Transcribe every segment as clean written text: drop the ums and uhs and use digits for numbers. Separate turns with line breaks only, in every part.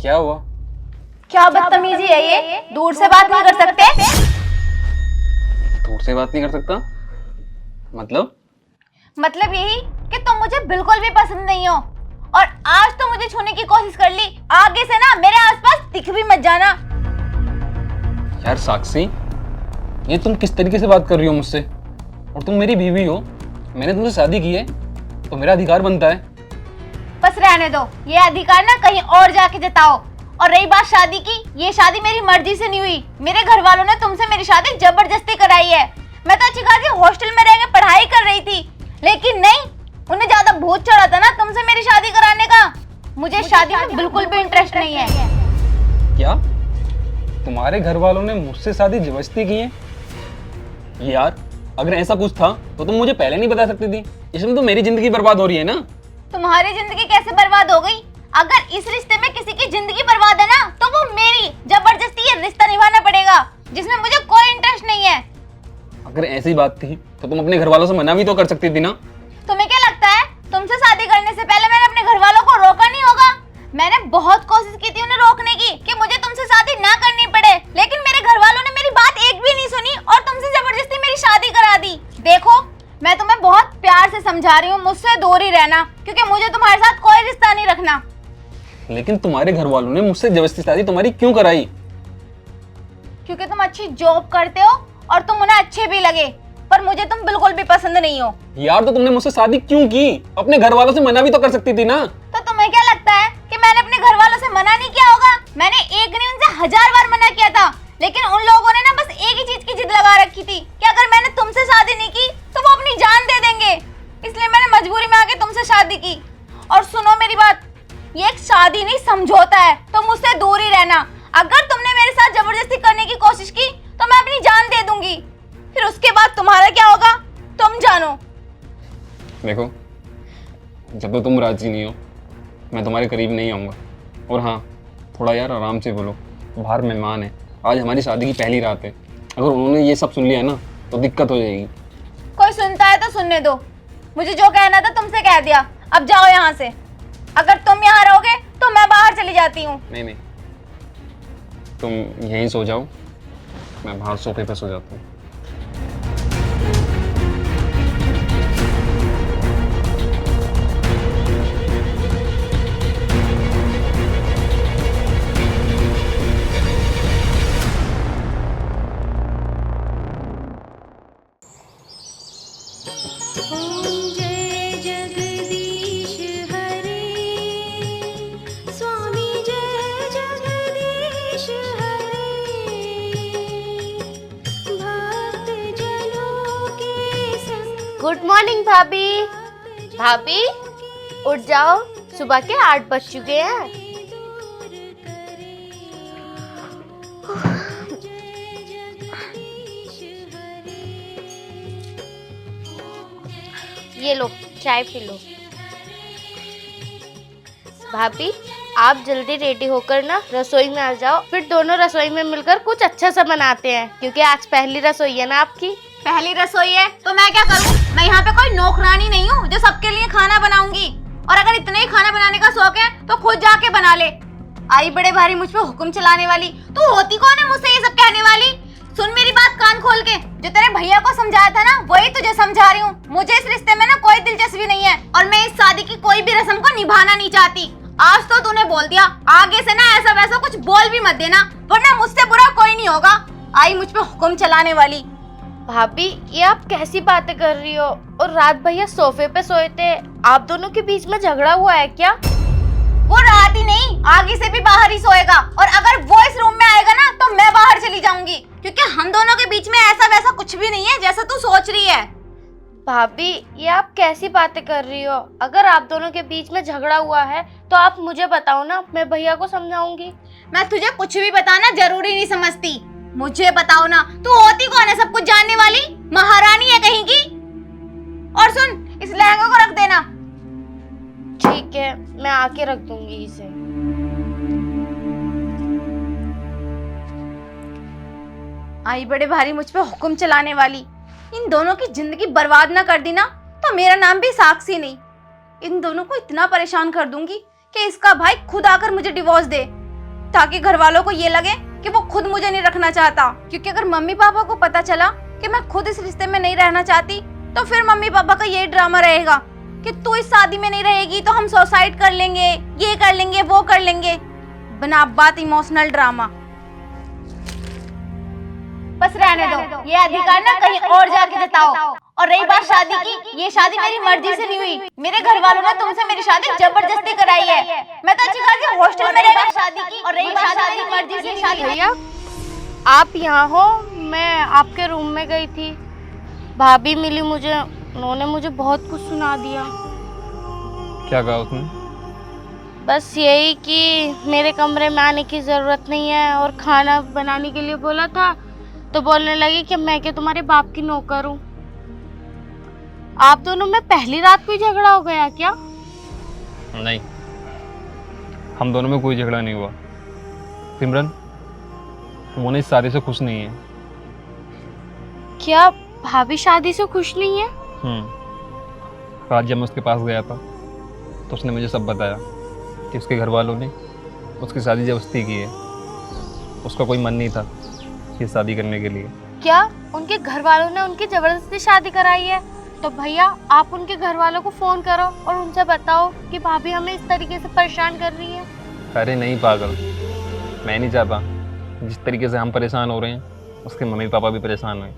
क्या हुआ?
क्या बदतमीजी है ये? दूर से बात नहीं कर सकते?
दूर से बात नहीं कर सकता
मतलब यही कि तुम मुझे बिल्कुल भी पसंद नहीं हो और आज तो मुझे छूने की कोशिश कर ली। आगे से ना मेरे आसपास दिख भी मत जाना।
यार साक्षी, ये तुम किस तरीके से बात कर रही हो मुझसे? और तुम मेरी बीवी हो, मैंने तुमसे शादी की है तो मेरा अधिकार बनता है।
बस रहने दो, ये अधिकार ना कहीं और जाके जताओ। और रही बात शादी की, ये शादी मेरी मर्जी से नहीं हुई। मेरे घर वालों ने तुमसे मेरी शादी जबरदस्ती कराई है। मैं तो अच्छी खासी हॉस्टल में रह के पढ़ाई कर रही थी, लेकिन नहीं, उन्हें ज्यादा भूत चढ़ा था ना तुमसे मेरी शादी कराने का। मुझे शादी में बिल्कुल भी इंटरेस्ट नहीं है।
क्या तुम्हारे घर वालों ने मुझसे शादी जबरदस्ती की है? यार अगर ऐसा कुछ था तो तुम मुझे पहले नहीं बता सकती थी। इसमें तो मेरी जिंदगी बर्बाद हो रही है ना।
तुम्हारी जिंदगी कैसे बर्बाद हो गई? अगर इस रिश्ते में किसी की जिंदगी बर्बाद है ना, तो वो मेरी। जबरदस्ती ये रिश्ता निभाना पड़ेगा जिसमें मुझे कोई इंटरेस्ट नहीं है।
अगर ऐसी बात थी तो तुम अपने घर वालों से मना भी तो कर सकती थी ना।
तुम्हें क्या लगता है तुमसे शादी करने से पहले मैंने अपने घर वालों को रोका नहीं होगा? मैंने बहुत कोशिश की थी उन्हें रोकने की कि मुझे तुमसे शादी ना करनी पड़े, लेकिन मेरे घर वालों ने मेरी बात एक भी नहीं सुनी और तुमसे जबरदस्ती मेरी शादी करा दी। देखो, मैं तुम्हें बहुत प्यार से समझा रही हूँ, मुझसे दूर ही रहना, क्योंकि मुझे तुम्हारे साथ कोई रिश्ता नहीं रखना।
लेकिन तुम्हारे घर वालों ने मुझसे जबरदस्ती शादी तुम्हारी क्यों कराई?
क्योंकि तुम अच्छी जॉब करते हो और तुम उन्हें अच्छे भी लगे, पर मुझे तुम बिल्कुल भी पसंद नहीं हो।
यार तो तुमने मुझसे शादी क्यों की? अपने घर वालों से मना भी तो कर सकती थी ना।
तो तुम्हें क्या लगता है कि मैंने अपने घर वालों से मना नहीं किया होगा? मैंने एक नहीं उनसे 1000 बार मना किया था, लेकिन उन लोगों ने ना बस एक ही चीज की जिद लगा रखी थी कि अगर मैंने तुमसे शादी नहीं की तो वो अपनी जान दे देंगे। इसलिए मैंने मजबूरी में आके तुमसे शादी की। और सुनो मेरी बात, ये एक शादी नहीं समझौता है, तो मुझसे दूर ही रहना। अगर तुमने मेरे साथ जबरदस्ती करने की कोशिश की तो मैं अपनी जान दे दूंगी, फिर उसके बाद तुम्हारा क्या होगा तुम जानो।
देखो, जब तक तुम राजी नहीं हो मैं तुम्हारे करीब नहीं आऊँगा। और हाँ, थोड़ा यार आराम से बोलो, बाहर मेहमान है, आज हमारी शादी की पहली रात है। अगर उन्होंने ये सब सुन लिया ना तो दिक्कत हो जाएगी।
कोई सुनता है तो सुनने दो, मुझे जो कहना था तुमसे कह दिया, अब जाओ यहाँ से। अगर तुम यहाँ रहोगे तो मैं बाहर चली जाती हूँ।
नहीं, तुम यहीं सो जाओ, मैं बाहर सोफे पे सो जाता हूँ।
गुड मॉर्निंग भाभी। भाभी उठ जाओ, सुबह के 8 बज चुके हैं। ये लो चाय पी लो। भाभी आप जल्दी रेडी होकर ना रसोई में आ जाओ, फिर दोनों रसोई में मिलकर कुछ अच्छा सा बनाते हैं, क्योंकि आज पहली रसोई है ना आपकी।
पहली रसोई है तो मैं क्या करूँ? मैं यहाँ पे कोई नौकरानी नहीं हूँ जो सबके लिए खाना बनाऊंगी। और अगर इतना ही खाना बनाने का शौक है तो खुद जाके बना ले। आई बड़े भारी मुझ पे हुक्म चलाने वाली, तू होती कौन है मुझसे ये सब कहने वाली? सुन मेरी बात कान खोल के, जो तेरे भैया को समझाया था ना वही तुझे समझा रही हूँ। मुझे इस रिश्ते में ना कोई दिलचस्पी नहीं है और मैं इस शादी की कोई भी रस्म को निभाना नहीं चाहती। आज तो तूने बोल दिया, आगे से ना ऐसा वैसा कुछ बोल भी मत देना, वरना मुझसे बुरा कोई नहीं होगा। आई मुझ पे हुक्म चलाने वाली।
भाभी ये आप कैसी बातें कर रही हो? और रात भैया सोफे पे सोए थे, आप दोनों के बीच में झगड़ा हुआ है क्या?
वो रात ही नहीं, आगे से भी बाहर ही सोएगा। और अगर वो इस रूम में आएगा ना तो मैं बाहर चली जाऊंगी, क्योंकि हम दोनों के बीच में ऐसा वैसा कुछ भी नहीं है जैसा तू सोच रही है।
भाभी ये आप कैसी बातें कर रही हो? अगर आप दोनों के बीच में झगड़ा हुआ है तो आप मुझे बताओ ना, मैं भैया को समझाऊंगी।
मैं तुझे कुछ भी बताना जरूरी नहीं समझती, मुझे बताओ ना, तू होती कौन है सब कुछ जानने वाली? महारानी है कहीं की? और सुन, इस लहंगे को रख देना।
ठीक है, मैं आके रख दूंगी इसे।
आई बड़े भारी मुझ पे हुक्म चलाने वाली। इन दोनों की जिंदगी बर्बाद ना कर दी ना तो मेरा नाम भी साक्षी नहीं। इन दोनों को इतना परेशान कर दूंगी कि इसका भाई खुद आकर मुझे डिवोर्स दे। ताकि घर वालों को ये लगे कि वो खुद मुझे नहीं रखना चाहता। क्योंकि अगर मम्मी पापा को पता चला कि मैं खुद इस रिश्ते में नहीं रहना चाहती, तो फिर मम्मी पापा का यही ड्रामा रहेगा कि तू इस शादी में नहीं रहेगी तो हम सुसाइड कर लेंगे, ये कर लेंगे, वो कर लेंगे। बिना बात इमोशनल ड्रामा। बस रहने दो, ये अधिकार ना कहीं और जाके जताओ। और रही बात शादी की, ये शादी मेरी मर्जी से नहीं हुई। मेरे घर वालों ने तुमसे मेरी शादी जबरदस्ती कराई है। मैं तो अच्छी खासी हॉस्टल में रह शादी की, और रही बात शादी मर्जी से शादी।
भैया आप यहाँ हो, मैं आपके रूम में गई थी, भाभी मिली मुझे, उन्होंने मुझे बहुत कुछ सुना दिया।
क्या कहा उसने?
बस यही कि मेरे कमरे में आने की ज़रूरत नहीं है, और खाना बनाने के लिए बोला था तो बोलने लगी कि मैं क्या तुम्हारे बाप की नौकर हूँ। आप दोनों में पहली रात को ही झगड़ा हो गया क्या?
नहीं, हम दोनों में कोई झगड़ा नहीं हुआ। सिमरन, तुम इस शादी से खुश नहीं है।
क्या भाभी शादी से खुश नहीं है?
आज जब मैं उसके पास गया था तो उसने मुझे सब बताया कि उसके घर वालों ने उसकी शादी जबरदस्ती की है। उसका कोई मन नहीं था ये शादी करने के लिए।
क्या उनके घर वालों ने उनकी जबरदस्ती शादी कराई है? तो भैया आप उनके घर वालों को फोन करो और उनसे बताओ कि भाभी हमें इस तरीके से परेशान कर रही है।
अरे नहीं पागल, मैं नहीं चाहता जिस तरीके से हम परेशान हो रहे हैं उसके मम्मी पापा भी परेशान हैं।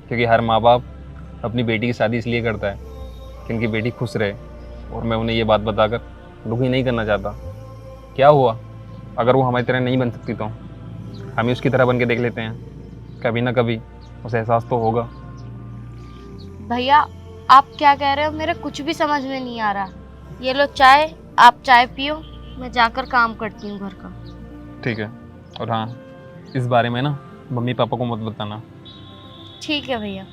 क्योंकि हर माँ बाप अपनी बेटी की शादी इसलिए करता है कि उनकी बेटी खुश रहे, और मैं उन्हें ये बात बताकर दुखी नहीं करना चाहता। क्या हुआ अगर वो हमारी तरह नहीं बन सकती तो हम ही उसकी तरह बन के देख लेते हैं। कभी ना कभी उसे एहसास तो होगा।
भैया आप क्या कह रहे हो, मेरे कुछ भी समझ में नहीं आ रहा। ये लो चाय, आप चाय पियो, मैं जाकर काम करती हूँ घर का।
ठीक है, और हाँ इस बारे में ना मम्मी पापा को मत बताना।
ठीक है भैया।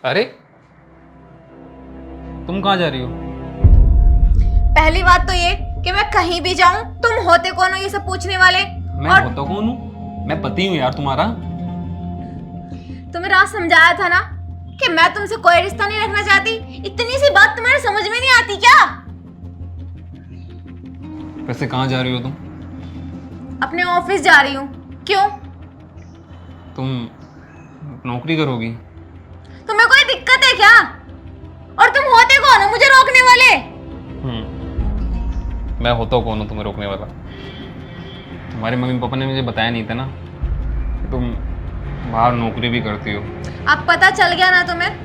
अरे तुम कहाँ जा रही हो?
पहली बात तो ये कि मैं कहीं भी जाऊं तुम होते कौन हो ये सब पूछने वाले।
मैं
और
होता कौन हूँ? मैं पति हूँ यार तुम्हारा।
तुम्हें रात समझाया था ना कि मैं तुमसे कोई रिश्ता नहीं रखना चाहती। इतनी सी बात तुम्हारे समझ में नहीं आती क्या?
वैसे कहाँ जा रही हो तुम?
अपने ऑफिस जा रही हूँ। क्यों?
तुम नौकरी करोगी?
तुम्हें कोई दिक्कत है क्या? और तुम होते कौन हो मुझे रोकने वाले?
मैं होता कौन हूँ तुम्हें रोकने वाला? तुम्हारे मम्मी पापा ने मुझे बताया नहीं था ना कि तुम बाहर नौकरी भी करती हो।
अब पता चल गया ना तुम्हें?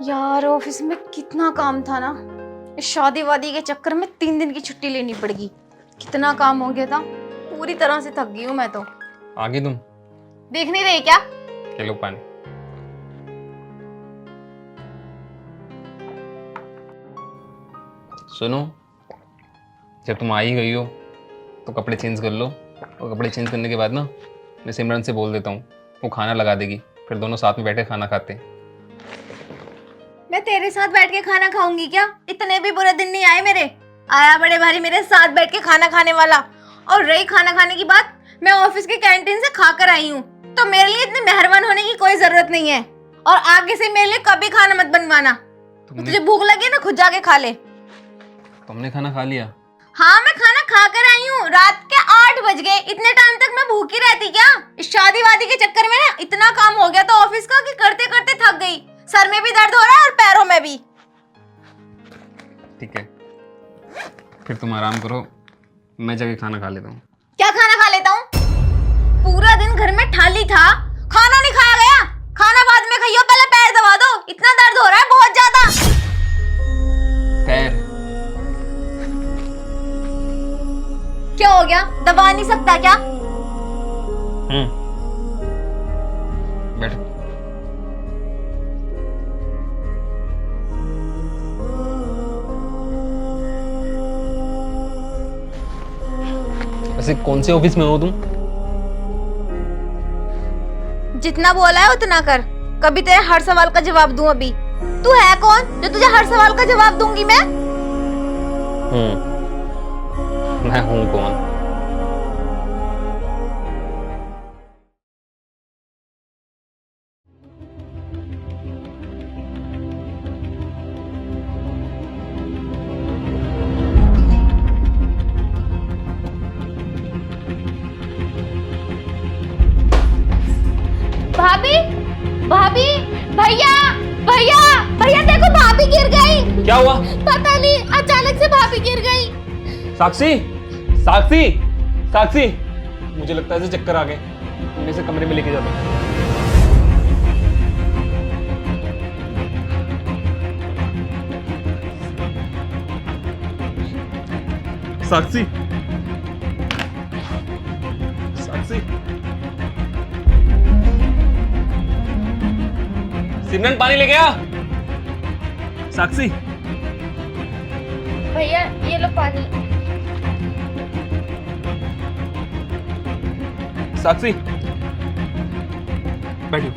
यार ऑफिस में कितना काम था ना। इस शादी वादी के चक्कर में 3 दिन की छुट्टी लेनी पड़ेगी। कितना काम हो गया था, पूरी तरह से थक गई हूँ मैं तो।
आगे तुम
देख नहीं रही क्या?
ये लो पानी। सुनो, जब तुम आ ही गई हो तो कपड़े चेंज कर लो, और कपड़े चेंज करने के बाद ना मैं सिमरन से बोल देता हूँ, वो खाना लगा देगी, फिर दोनों साथ में बैठे खाना खाते हैं।
मैं तेरे साथ बैठ के खाना खाऊंगी क्या? इतने भी बुरे दिन नहीं आए मेरे। आया बड़े भारी मेरे साथ बैठ के खाना खाने वाला। और रही खाना खाने की बात, मैं ऑफिस के कैंटीन से खाकर आई हूँ, तो मेरे लिए इतने मेहरबान होने की कोई जरूरत नहीं है। और आगे से मेरे लिए कभी खाना मत बनवाना। तुझे भूख लगी ना खुद जाके खा ले।
तुमने खाना खा लिया?
हाँ मैं खाना खाकर आई हूँ। रात के 8 बज गए, इतने टाइम तक मैं भूखी रहती क्या? इस शादी वादी के चक्कर में ना इतना काम हो गया था ऑफिस का कि करते करते थक गई। सर में भी दर्द हो रहा है और पैरों में भी।
ठीक है, फिर तुम आराम करो, मैं जाके खाना खा लेता हूँ।
क्या खाना खा लेता हूँ? पूरा दिन घर में ठाली था, खाना नहीं खाया गया। खाना बाद में खाइयो, पहले पैर दबा दो, इतना दर्द हो रहा है बहुत ज्यादा।
पैर?
क्या हो गया, दबा नहीं सकता क्या?
बैठो। वैसे कौन से ऑफिस में हो तुम?
जितना बोला है उतना कर, कभी तेरे हर सवाल का जवाब दूं अभी। तू है कौन जो तुझे हर सवाल का जवाब दूंगी मैं?
मैं हूँ कौन?
भाभी, भाभी, भैया, भैया, भैया देखो भाभी गिर गई।
क्या हुआ?
पता नहीं, अचानक से भाभी गिर गई।
साक्षी, साक्षी, साक्षी, मुझे लगता है इसे चक्कर आ गए। मैं इसे कमरे में लेके जाता हूँ। साक्षी, साक्षी, सिमरन पानी लेके आ। साक्षी,
भैया ये लो पानी।
साक्षी, बैठो।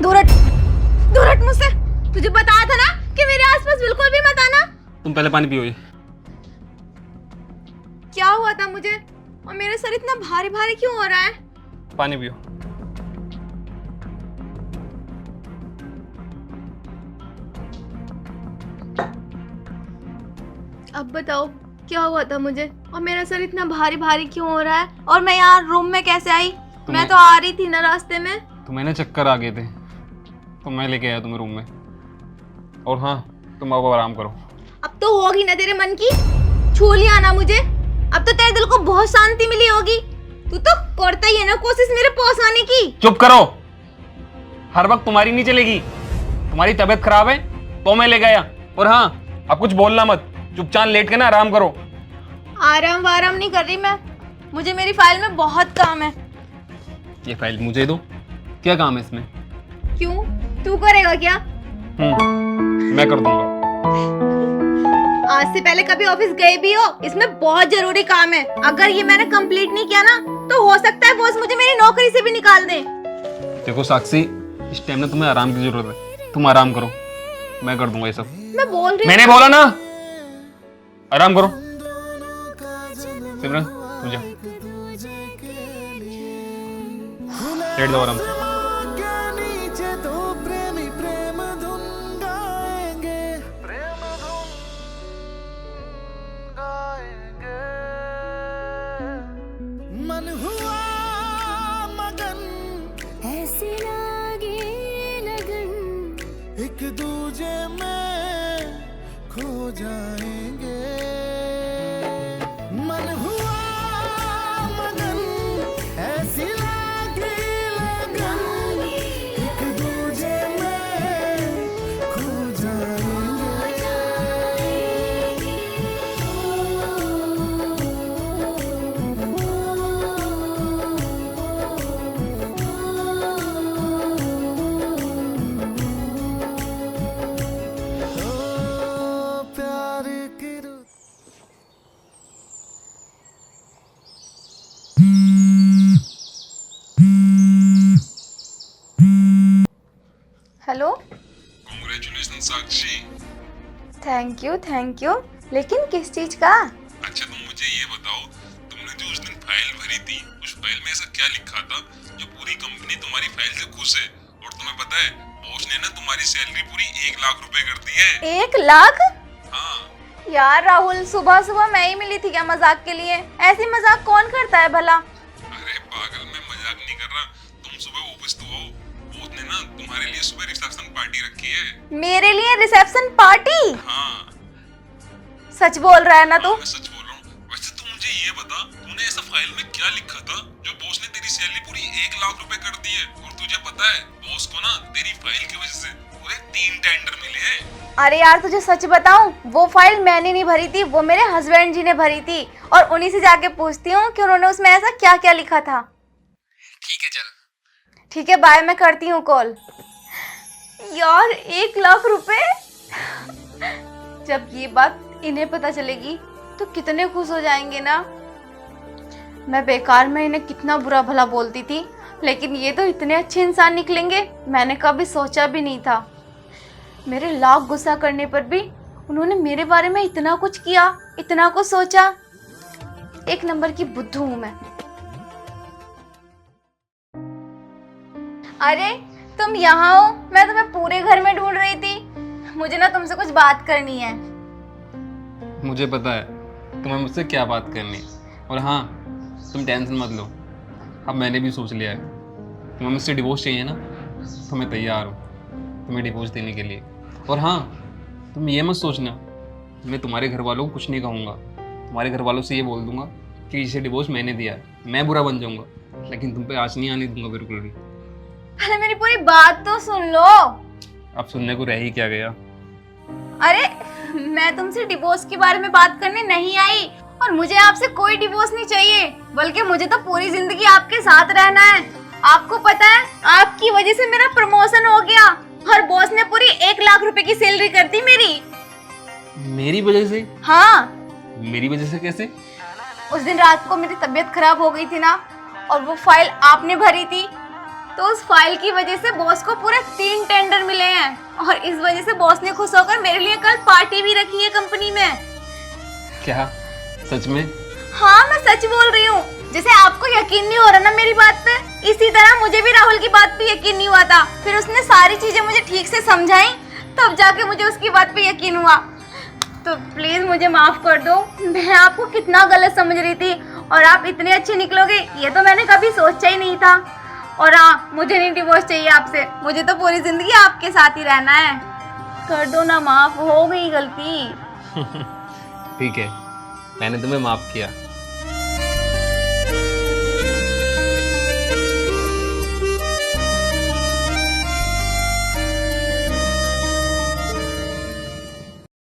दूर हट, दूर हट मुझसे। तुझे बताया था ना कि मेरे आसपास बिल्कुल भी मत आना।
तुम पहले पानी पियो। ये
क्या हुआ था मुझे, और मेरा सर इतना भारी भारी क्यों हो रहा है?
पानी पियो।
अब बताओ क्या हुआ था मुझे, और मेरा सर इतना भारी भारी क्यों हो रहा है, और मैं यहाँ रूम में कैसे आई? मैं तो आ रही थी ना रास्ते में।
तुम्हें ना चक्कर आ गए थे तो मैं लेके आया तुम्हें रूम में। और हाँ, तुम अब आराम करो।
अब तो होगी ना तेरे मन की, छू लिया ना मुझे। अब तो तेरे दिल को बहुत शांति मिली होगी। तू तो करता ही है ना कोशिश मेरे पास आने की।
चुप करो, हर वक्त तुम्हारी नहीं चलेगी। तुम्हारी तबीयत खराब है तो मैं ले गया। और हाँ, अब कुछ बोलना मत, चुपचाप लेट के ना आराम करो।
आराम वाराम नहीं कर रही मैं, मुझे मेरी फाइल में बहुत काम है।
ये फाइल मुझे दो। क्या काम है इसमें?
क्यों, तू करेगा क्या?
मैं कर दूंगा।
आज से पहले कभी ऑफिस गए भी हो? इसमें बहुत जरूरी काम है। अगर ये मैंने कंप्लीट नहीं किया ना तो हो सकता है बॉस मुझे मेरी नौकरी से भी निकाल दे।
देखो साक्षी, इस टाइम में तुम्हें आराम की जरूरत है। तुम आराम करो, मैं कर दूंगा ये सब।
मैं बोल रही हूँ।
मैंने बोला ना, आराम करो। सिमरन तू जा, लेट जाओ आराम से।
मन हुआ मगन, ऐसी लागी लगन, एक दूजे में खो जाएंगे। मन हुआ मगन, ऐसी लागी लगन, एक दूजे में खो जाएंगे।
Hello,
congratulation Sakshi.
Thank you. लेकिन किस चीज का?
अच्छा तुम मुझे ये बताओ, तुमने जो उस दिन फाइल भरी थी, उस फाइल में ऐसा क्या लिखा था जो पूरी कंपनी तुम्हारी फाइल से खुश है? और तुम्हें पता है, बॉस ने ना तुम्हारी सैलरी पूरी 1 लाख रुपए कर दी है।
1 लाख?
हाँ।
यार राहुल, सुबह सुबह मैं ही मिली थी क्या मजाक के लिए? ऐसी मजाक कौन करता है भला?
अरे पागल, मैं मजाक नहीं कर रहा। तुम सुबह ऑफिस तो आओ, बॉस ने ना तुम्हारे लिए सुबह रिसेप्शन पार्टी रखी है।
मेरे लिए रिसेप्शन पार्टी?
हाँ।
सच बोल रहा है ना तू?
मैं सच बोल रहा हूँ। वैसे तू मुझे ये बता, तूने ऐसा फाइल में क्या लिखा था जो बॉस ने तेरी सैलरी पूरी 1 लाख रुपए कर दी है? और तुझे पता है, बॉस को ना तेरी फाइल की वजह से पूरे 3 टेंडर मिले हैं।
अरे यार तुझे सच बताऊं, वो फाइल मैंने नहीं भरी थी, वो मेरे हस्बैंड जी ने भरी थी। और उन्हीं से जाके पूछती हूँ कि उन्होंने उसमें ऐसा क्या क्या लिखा था।
ठीक है चल।
ठीक है बाय, मैं करती हूँ कॉल। यार 1 लाख रुपए! जब ये बात इन्हें पता चलेगी तो कितने खुश हो जाएंगे ना। मैं बेकार में इन्हें कितना बुरा भला बोलती थी, लेकिन ये तो इतने अच्छे इंसान निकलेंगे मैंने कभी सोचा भी नहीं था। मेरे लाख गुस्सा करने पर भी उन्होंने मेरे बारे में इतना कुछ किया, इतना कुछ सोचा। एक नंबर की बुद्धू हूं मैं। अरे तुम यहाँ हो, मैं तुम्हें पूरे घर में ढूंढ रही थी। मुझे ना तुमसे कुछ बात करनी है।
मुझे पता है तुम्हें मुझसे क्या बात करनी है। और हाँ, तुम टेंशन मत लो, अब मैंने भी सोच लिया है। तुम्हें मुझसे डिवोर्स चाहिए ना, तो मैं तैयार हूँ तुम्हें डिवोर्स देने के लिए। और हाँ, तुम ये मत सोचना मैं तुम्हारे घर वालों को कुछ नहीं कहूँगा। तुम्हारे घर वालों से ये बोल दूंगा कि इसे डिवोर्स मैंने दिया है, मैं बुरा बन जाऊँगा, लेकिन तुम पे आँच नहीं आने दूंगा बिल्कुल भी।
पहले मेरी पूरी बात तो सुन लो।
अब सुनने को रह ही क्या गया।
अरे मैं तुमसे डिवोर्स के बारे में बात करने नहीं आई, और मुझे आपसे कोई डिवोर्स नहीं चाहिए, बल्कि मुझे तो पूरी जिंदगी आपके साथ रहना है। आपको पता है, आपकी वजह से मेरा प्रमोशन हो गया और बॉस ने पूरी 1 लाख रुपए की सैलरी कर दी मेरी।
मेरी वजह से?
हाँ,
मेरी वजह से कैसे?
उस दिन रात को मेरी तबीयत खराब हो गई थी ना, और वो फाइल आपने भरी थी, तो उस फाइल की वजह से बॉस को पूरे 3 टेंडर मिले हैं, और इस वजह से बॉस ने खुश होकर मेरे लिए कल पार्टी भी रखी है कंपनी में।
क्या सच में?
हाँ, मैं सच बोल रही हूँ। जैसे आपको यकीन नहीं हो रहा ना मेरी बात पे, इसी तरह मुझे भी राहुल की बात पे यकीन नहीं हुआ था। फिर उसने सारी चीजें मुझे ठीक से समझाई, तब जाके मुझे उसकी बात पे यकीन हुआ। तो प्लीज मुझे माफ कर दो, मैं आपको कितना गलत समझ रही थी, और आप इतने अच्छे निकलोगे ये तो मैंने कभी सोचा ही नहीं था। और हाँ, मुझे नहीं डिवोर्स चाहिए आपसे, मुझे तो पूरी जिंदगी आपके साथ ही रहना है। कर दो ना माफ, हो गई गलती।
ठीक है, मैंने तुम्हें माफ किया,